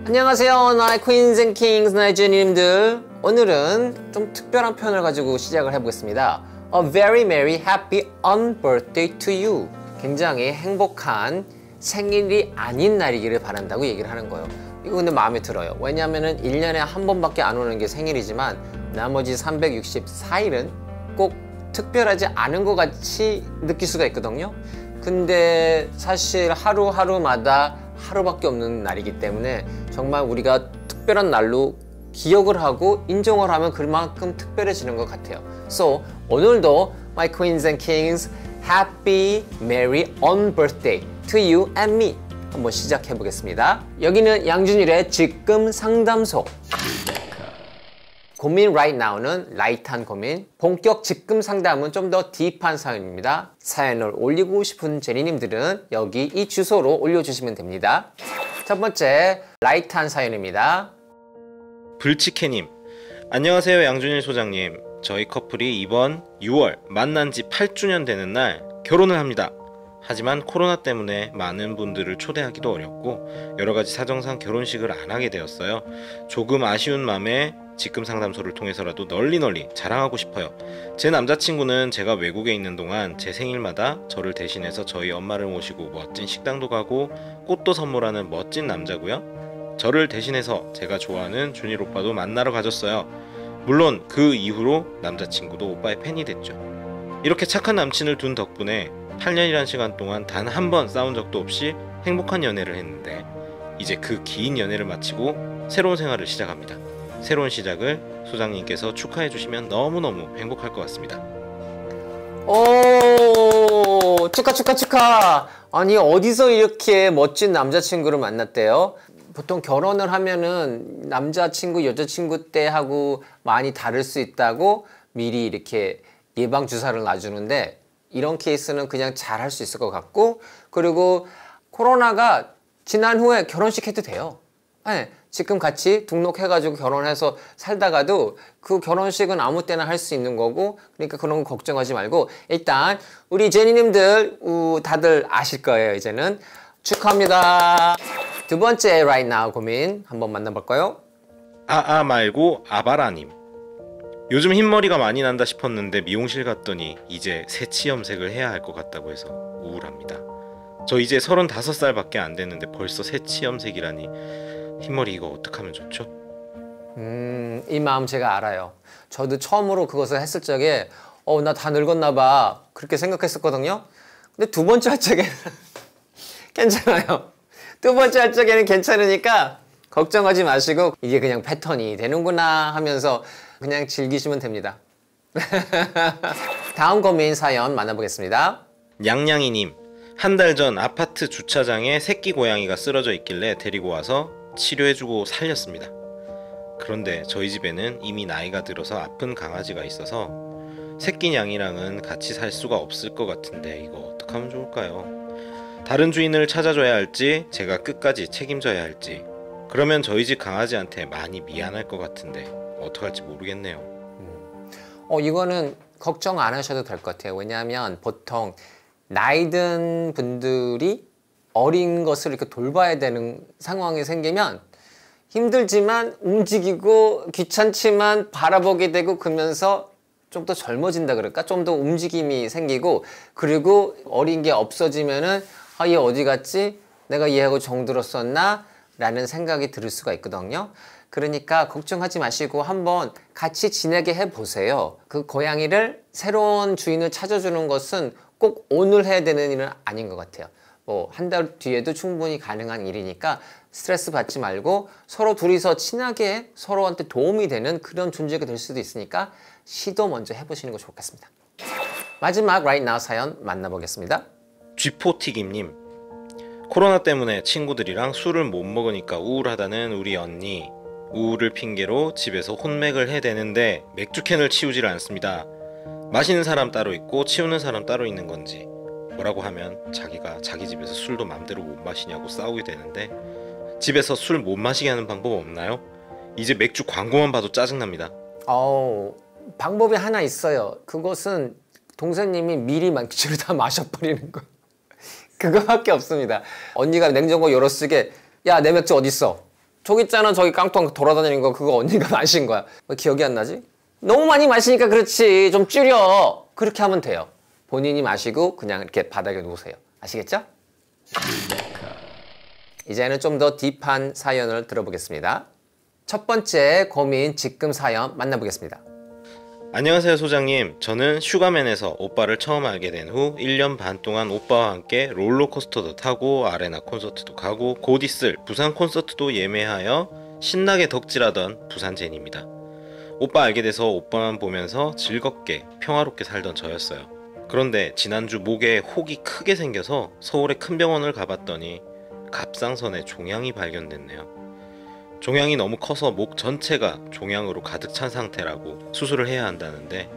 안녕하세요, 나의 퀸즈 앤 킹스, 나의 제니님들. 오늘은 좀 특별한 표현을 가지고 시작을 해보겠습니다. A very merry happy unbirthday to you. 굉장히 행복한 생일이 아닌 날이기를 바란다고 얘기를 하는 거예요. 이거 근데 마음에 들어요. 왜냐면은 1년에 한 번밖에 안 오는 게 생일이지만 나머지 364일은 꼭 특별하지 않은 것 같이 느낄 수가 있거든요. 근데 사실 하루하루마다 하루밖에 없는 날이기 때문에 정말 우리가 특별한 날로 기억을 하고 인정을 하면 그만큼 특별해지는 것 같아요. So 오늘도 My Queens and Kings Happy Merry on Birthday to you and me 한번 시작해 보겠습니다. 여기는 양준일의 지금 상담소. 고민 right now는 라이트한 고민, 본격 직금 상담은 좀 더 딥한 사연입니다. 사연을 올리고 싶은 제니님들은 여기 이 주소로 올려주시면 됩니다. 첫 번째 라이트한 사연입니다. 불치케님, 안녕하세요 양준일 소장님. 저희 커플이 이번 6월 만난 지 8주년 되는 날 결혼을 합니다. 하지만 코로나 때문에 많은 분들을 초대하기도 어렵고 여러가지 사정상 결혼식을 안 하게 되었어요. 조금 아쉬운 마음에 직금 상담소를 통해서라도 널리 자랑하고 싶어요. 제 남자친구는 제가 외국에 있는 동안 제 생일마다 저를 대신해서 저희 엄마를 모시고 멋진 식당도 가고 꽃도 선물하는 멋진 남자고요. 저를 대신해서 제가 좋아하는 준일 오빠도 만나러 가줬어요. 물론 그 이후로 남자친구도 오빠의 팬이 됐죠. 이렇게 착한 남친을 둔 덕분에 8년이란 시간 동안 단 한 번 싸운 적도 없이 행복한 연애를 했는데 이제 그 긴 연애를 마치고 새로운 생활을 시작합니다. 새로운 시작을 소장님께서 축하해 주시면 너무너무 행복할 것 같습니다. 오, 축하. 아니 어디서 이렇게 멋진 남자친구를 만났대요? 보통 결혼을 하면은 남자친구 여자친구 때하고 많이 다를 수 있다고 미리 이렇게 예방주사를 놔주는데 이런 케이스는 그냥 잘 할 수 있을 것 같고, 그리고 코로나가 지난 후에 결혼식 해도 돼요. 네, 지금 같이 등록해가지고 결혼해서 살다가도 그 결혼식은 아무 때나 할 수 있는 거고, 그러니까 그런 거 걱정하지 말고 일단 우리 제니님들 다들 아실 거예요. 이제는 축하합니다. 두 번째 right now 고민 한번 만나볼까요? 말고 아바라님. 요즘 흰머리가 많이 난다 싶었는데 미용실 갔더니 이제 새치 염색을 해야 할 것 같다고 해서 우울합니다. 저 이제 35살밖에 안 됐는데 벌써 새치 염색이라니. 흰머리 이거 어떡하면 좋죠? 이 마음 제가 알아요. 저도 처음으로 그것을 했을 적에 나 다 늙었나 봐 그렇게 생각했었거든요. 근데 두 번째 할 적에는 괜찮아요. 두 번째 할 적에는 괜찮으니까 걱정하지 마시고 이게 그냥 패턴이 되는구나 하면서 그냥 즐기시면 됩니다. 다음 고민 사연 만나보겠습니다. 냥냥이님, 한 달 전 아파트 주차장에 새끼 고양이가 쓰러져 있길래 데리고 와서 치료해주고 살렸습니다. 그런데 저희 집에는 이미 나이가 들어서 아픈 강아지가 있어서 새끼 냥이랑은 같이 살 수가 없을 것 같은데 이거 어떡하면 좋을까요? 다른 주인을 찾아줘야 할지 제가 끝까지 책임져야 할지, 그러면 저희 집 강아지한테 많이 미안할 것 같은데 어떡할지 모르겠네요. 이거는 걱정 안 하셔도 될 것 같아요. 왜냐하면 보통 나이 든 분들이 어린 것을 이렇게 돌봐야 되는 상황이 생기면 힘들지만 움직이고 귀찮지만 바라보게 되고 그러면서 좀 더 젊어진다 그럴까? 좀 더 움직임이 생기고, 그리고 어린 게 없어지면은 얘 어디 갔지? 내가 얘하고 정들었었나? 라는 생각이 들 수가 있거든요. 그러니까 걱정하지 마시고 한번 같이 지내게 해보세요. 그 고양이를 새로운 주인을 찾아주는 것은 꼭 오늘 해야 되는 일은 아닌 것 같아요. 뭐 한 달 뒤에도 충분히 가능한 일이니까 스트레스 받지 말고 서로 둘이서 친하게 서로한테 도움이 되는 그런 존재가 될 수도 있으니까 시도 먼저 해보시는 거 좋겠습니다. 마지막 right now 사연 만나보겠습니다. 쥐포튀김님, 코로나 때문에 친구들이랑 술을 못 먹으니까 우울하다는 우리 언니. 우울을 핑계로 집에서 혼맥을 해대는데 맥주캔을 치우질 않습니다. 마시는 사람 따로 있고 치우는 사람 따로 있는 건지 뭐라고 하면 자기가 자기 집에서 술도 맘대로 못 마시냐고 싸우게 되는데 집에서 술 못 마시게 하는 방법 없나요? 이제 맥주 광고만 봐도 짜증납니다. 방법이 하나 있어요. 그것은 동생님이 미리 맥주를 다 마셔버리는 거. 그거밖에 없습니다. 언니가 냉장고 열어쓰게 야, 내 맥주 어딨어? 저기 있잖아. 저기 깡통 돌아다니는 거 그거 언니가 마신 거야. 왜 기억이 안 나지? 너무 많이 마시니까 그렇지. 좀 줄여. 그렇게 하면 돼요. 본인이 마시고 그냥 이렇게 바닥에 놓으세요. 아시겠죠? 이제는 좀 더 딥한 사연을 들어보겠습니다. 첫 번째 고민 직금 사연 만나보겠습니다. 안녕하세요 소장님. 저는 슈가맨에서 오빠를 처음 알게 된 후 1년 반 동안 오빠와 함께 롤러코스터도 타고 아레나 콘서트도 가고 곧 있을 부산 콘서트도 예매하여 신나게 덕질하던 부산젠입니다. 오빠 알게 돼서 오빠만 보면서 즐겁게 평화롭게 살던 저였어요. 그런데 지난주 목에 혹이 크게 생겨서 서울의 큰 병원을 가봤더니 갑상선에 종양이 발견됐네요. 종양이 너무 커서 목 전체가 종양으로 가득 찬 상태라고 수술을 해야 한다는데,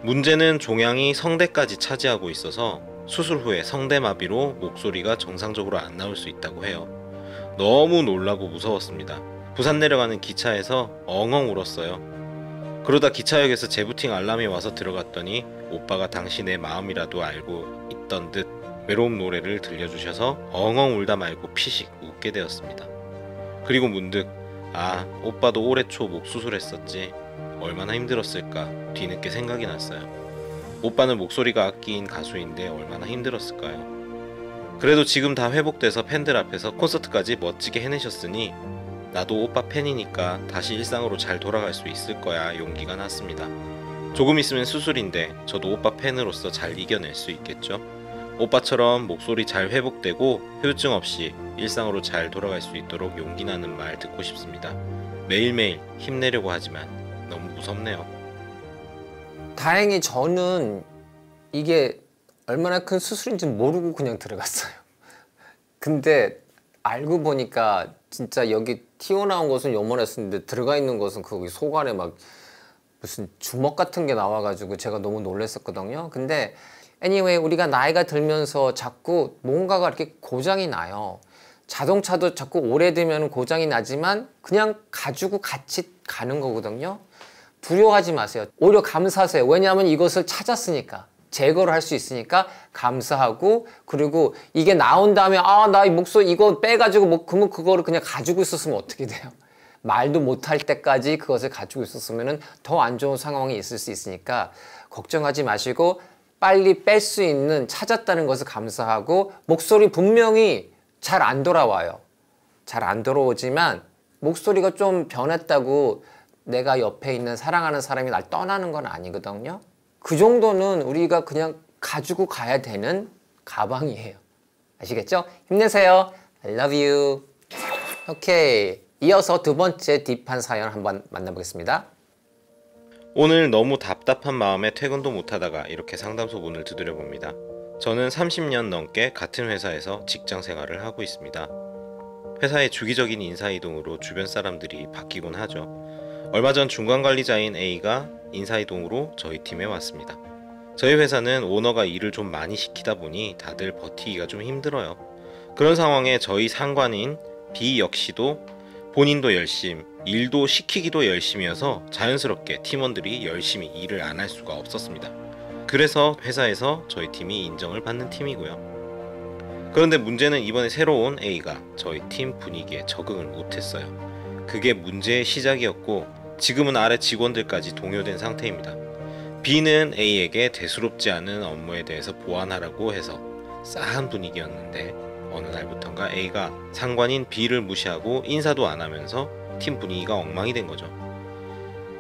문제는 종양이 성대까지 차지하고 있어서 수술 후에 성대마비로 목소리가 정상적으로 안 나올 수 있다고 해요. 너무 놀라고 무서웠습니다. 부산 내려가는 기차에서 엉엉 울었어요. 그러다 기차역에서 재부팅 알람이 와서 들어갔더니 오빠가 당시 내 마음이라도 알고 있던 듯 외로움 노래를 들려주셔서 엉엉 울다 말고 피식 웃게 되었습니다. 그리고 문득 아, 오빠도 올해 초 목 수술했었지. 얼마나 힘들었을까 뒤늦게 생각이 났어요. 오빠는 목소리가 악기인 가수인데 얼마나 힘들었을까요? 그래도 지금 다 회복돼서 팬들 앞에서 콘서트까지 멋지게 해내셨으니 나도 오빠 팬이니까 다시 일상으로 잘 돌아갈 수 있을 거야 용기가 났습니다. 조금 있으면 수술인데 저도 오빠 팬으로서 잘 이겨낼 수 있겠죠? 오빠처럼 목소리 잘 회복되고 후유증 없이 일상으로 잘 돌아갈 수 있도록 용기 나는 말 듣고 싶습니다. 매일매일 힘내려고 하지만 너무 무섭네요. 다행히 저는 이게 얼마나 큰 수술인지 모르고 그냥 들어갔어요. 근데 알고 보니까 진짜 여기 튀어나온 것은 요만했었는데 들어가 있는 것은 거기 속 안에 막 무슨 주먹 같은 게 나와가지고 제가 너무 놀랐었거든요. 근데 anyway, 우리가 나이가 들면서 자꾸 뭔가가 이렇게 고장이 나요. 자동차도 자꾸 오래되면 고장이 나지만 그냥 가지고 같이 가는 거거든요. 두려워하지 마세요. 오히려 감사하세요. 왜냐하면 이것을 찾았으니까. 제거를 할 수 있으니까 감사하고, 그리고 이게 나온 다음에 아, 나 이 목소리 이거 빼가지고 뭐 그러면 그거를 그냥 가지고 있었으면 어떻게 돼요? 말도 못할 때까지 그것을 가지고 있었으면 더 안 좋은 상황이 있을 수 있으니까 걱정하지 마시고 빨리 뺄 수 있는 찾았다는 것을 감사하고, 목소리 분명히 잘 안 돌아와요. 잘 안 돌아오지만 목소리가 좀 변했다고 내가 옆에 있는 사랑하는 사람이 날 떠나는 건 아니거든요. 그 정도는 우리가 그냥 가지고 가야 되는 가방이에요. 아시겠죠? 힘내세요. I love you. 오케이. 이어서 두 번째 딥한 사연 한번 만나보겠습니다. 오늘 너무 답답한 마음에 퇴근도 못하다가 이렇게 상담소 문을 두드려 봅니다. 저는 30년 넘게 같은 회사에서 직장 생활을 하고 있습니다. 회사의 주기적인 인사이동으로 주변 사람들이 바뀌곤 하죠. 얼마 전 중간관리자인 A가 인사이동으로 저희 팀에 왔습니다. 저희 회사는 오너가 일을 좀 많이 시키다 보니 다들 버티기가 좀 힘들어요. 그런 상황에 저희 상관인 B 역시도 본인도 열심, 일도 시키기도 열심이어서 자연스럽게 팀원들이 열심히 일을 안 할 수가 없었습니다. 그래서 회사에서 저희 팀이 인정을 받는 팀이고요. 그런데 문제는 이번에 새로 온 A가 저희 팀 분위기에 적응을 못했어요. 그게 문제의 시작이었고 지금은 아래 직원들까지 동요된 상태입니다. B는 A에게 대수롭지 않은 업무에 대해서 보완하라고 해서 싸한 분위기였는데 어느 날부턴가 A가 상관인 B를 무시하고 인사도 안 하면서 팀 분위기가 엉망이 된 거죠.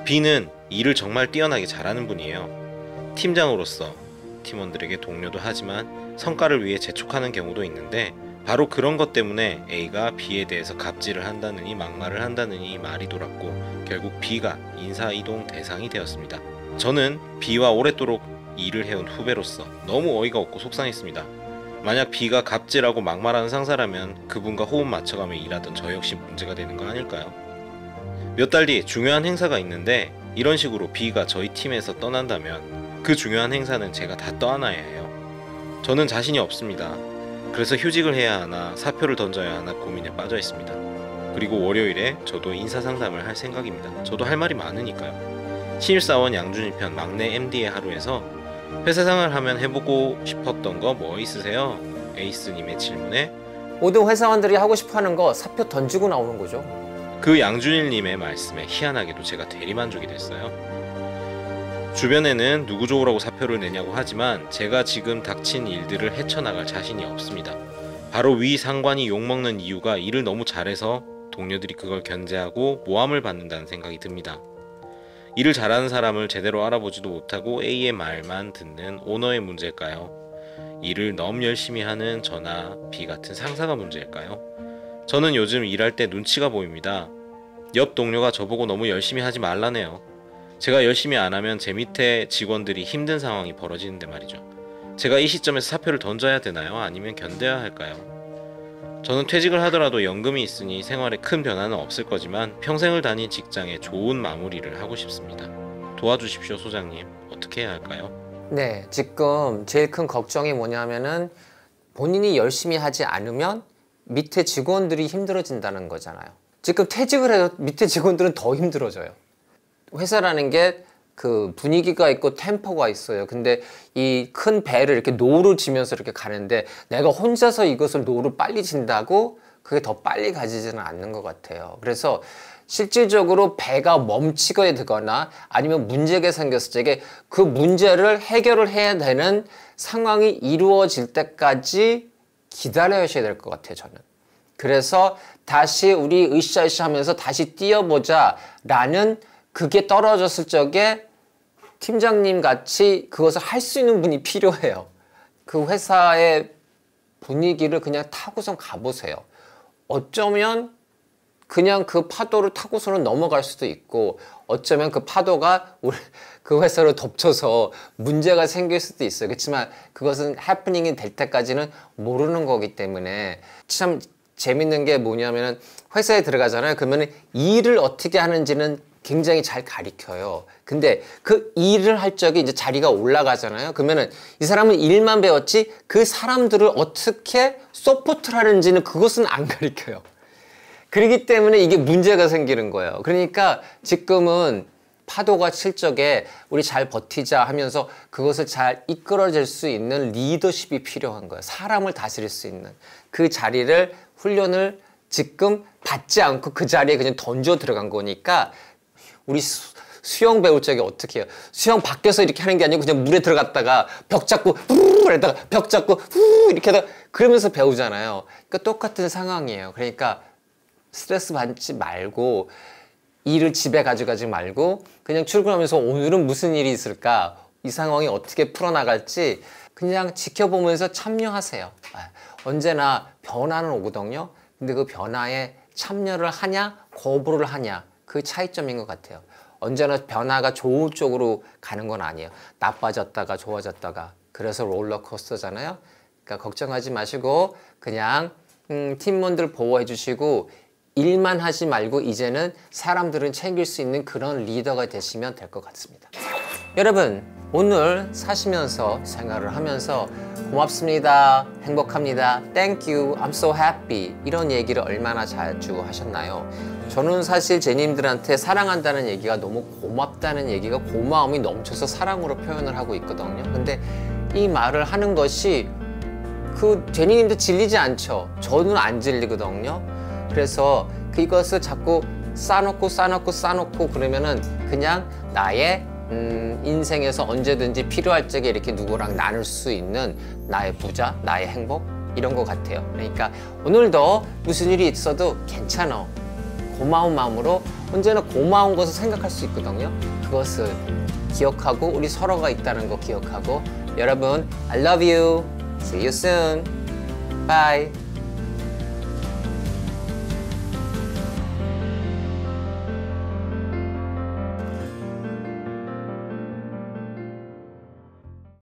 B는 일을 정말 뛰어나게 잘하는 분이에요. 팀장으로서 팀원들에게 동료도 하지만 성과를 위해 재촉하는 경우도 있는데 바로 그런 것 때문에 A가 B에 대해서 갑질을 한다느니 막말을 한다느니 말이 돌았고 결국 B가 인사이동 대상이 되었습니다. 저는 B와 오랫도록 일을 해온 후배로서 너무 어이가 없고 속상했습니다. 만약 B가 갑질하고 막말하는 상사라면 그분과 호흡 맞춰가며 일하던 저 역시 문제가 되는 거 아닐까요? 몇 달 뒤 중요한 행사가 있는데 이런 식으로 B가 저희 팀에서 떠난다면 그 중요한 행사는 제가 다 떠안아야 해요. 저는 자신이 없습니다. 그래서 휴직을 해야 하나 사표를 던져야 하나 고민에 빠져 있습니다. 그리고 월요일에 저도 인사상담을 할 생각입니다. 저도 할 말이 많으니까요. 신입사원 양준일 편 막내 MD의 하루에서 회사 생활 하면 해보고 싶었던 거 뭐 있으세요? 에이스님의 질문에 모든 회사원들이 하고 싶어하는 거 사표 던지고 나오는 거죠. 그 양준일님의 말씀에 희한하게도 제가 대리만족이 됐어요. 주변에는 누구 좋으라고 사표를 내냐고 하지만 제가 지금 닥친 일들을 헤쳐나갈 자신이 없습니다. 바로 위 상관이 욕먹는 이유가 일을 너무 잘해서 동료들이 그걸 견제하고 모함을 받는다는 생각이 듭니다. 일을 잘하는 사람을 제대로 알아보지도 못하고 A의 말만 듣는 오너의 문제일까요? 일을 너무 열심히 하는 저나 B 같은 상사가 문제일까요? 저는 요즘 일할 때 눈치가 보입니다. 옆 동료가 저보고 너무 열심히 하지 말라네요. 제가 열심히 안 하면 제 밑에 직원들이 힘든 상황이 벌어지는데 말이죠. 제가 이 시점에서 사표를 던져야 되나요? 아니면 견뎌야 할까요? 저는 퇴직을 하더라도 연금이 있으니 생활에 큰 변화는 없을 거지만 평생을 다닌 직장에 좋은 마무리를 하고 싶습니다. 도와주십시오, 소장님. 어떻게 해야 할까요? 네, 지금 제일 큰 걱정이 뭐냐면은 본인이 열심히 하지 않으면 밑에 직원들이 힘들어진다는 거잖아요. 지금 퇴직을 해도 밑에 직원들은 더 힘들어져요. 회사라는 게 그 분위기가 있고 템포가 있어요. 근데 이 큰 배를 이렇게 노를 지면서 이렇게 가는데 내가 혼자서 이것을 노를 빨리 진다고 그게 더 빨리 가지지는 않는 것 같아요. 그래서 실질적으로 배가 멈추게 되거나 아니면 문제가 생겼을 때 그 문제를 해결을 해야 되는 상황이 이루어질 때까지 기다려야 될 것 같아요, 저는. 그래서 다시 우리 으쌰으쌰 하면서 다시 뛰어보자 라는 그게 떨어졌을 적에 팀장님 같이 그것을 할 수 있는 분이 필요해요. 그 회사의 분위기를 그냥 타고선 가보세요. 어쩌면 그냥 그 파도를 타고서는 넘어갈 수도 있고 어쩌면 그 파도가 우리 그 회사를 덮쳐서 문제가 생길 수도 있어요. 그렇지만 그것은 해프닝이 될 때까지는 모르는 거기 때문에 참 재밌는 게 뭐냐면은 회사에 들어가잖아요. 그러면 일을 어떻게 하는지는 굉장히 잘 가르쳐요. 근데 그 일을 할 적에 이제 자리가 올라가잖아요. 그러면은 이 사람은 일만 배웠지 그 사람들을 어떻게 서포트를 하는지는 그것은 안 가르쳐요. 그렇기 때문에 이게 문제가 생기는 거예요. 그러니까 지금은 파도가 칠 적에 우리 잘 버티자 하면서 그것을 잘 이끌어질 수 있는 리더십이 필요한 거예요. 사람을 다스릴 수 있는 그 자리를 훈련을 지금 받지 않고 그 자리에 그냥 던져 들어간 거니까 우리 수영 배울 적에 어떻게 해요? 수영 밖에서 이렇게 하는 게 아니고 그냥 물에 들어갔다가 벽 잡고 후 이러다가 벽 잡고 후 이렇게 하다가 그러면서 배우잖아요. 그러니까 똑같은 상황이에요. 그러니까 스트레스 받지 말고 일을 집에 가져가지 말고 그냥 출근하면서 오늘은 무슨 일이 있을까? 이 상황이 어떻게 풀어나갈지 그냥 지켜보면서 참여하세요. 언제나 변화는 오거든요. 근데 그 변화에 참여를 하냐 거부를 하냐 그 차이점인 것 같아요. 언제나 변화가 좋은 쪽으로 가는 건 아니에요. 나빠졌다가 좋아졌다가 그래서 롤러코스터잖아요. 그러니까 걱정하지 마시고 그냥 팀원들 보호해 주시고 일만 하지 말고 이제는 사람들은 챙길 수 있는 그런 리더가 되시면 될 것 같습니다. 여러분 오늘 사시면서 생활을 하면서 고맙습니다. 행복합니다. Thank you. I'm so happy. 이런 얘기를 얼마나 자주 하셨나요? 저는 사실 제님들한테 사랑한다는 얘기가 너무 고맙다는 얘기가 고마움이 넘쳐서 사랑으로 표현을 하고 있거든요. 근데 이 말을 하는 것이 그 제니님도 질리지 않죠. 저는 안 질리거든요. 그래서 그것을 자꾸 쌓아놓고 그러면은 그냥 나의 인생에서 언제든지 필요할 적에 이렇게 누구랑 나눌 수 있는 나의 부자, 나의 행복 이런 것 같아요. 그러니까 오늘도 무슨 일이 있어도 괜찮아. 고마운 마음으로 언제나 고마운 것을 생각할 수 있거든요. 그것을 기억하고 우리 서로가 있다는 거 기억하고 여러분 I love you. See you soon. Bye.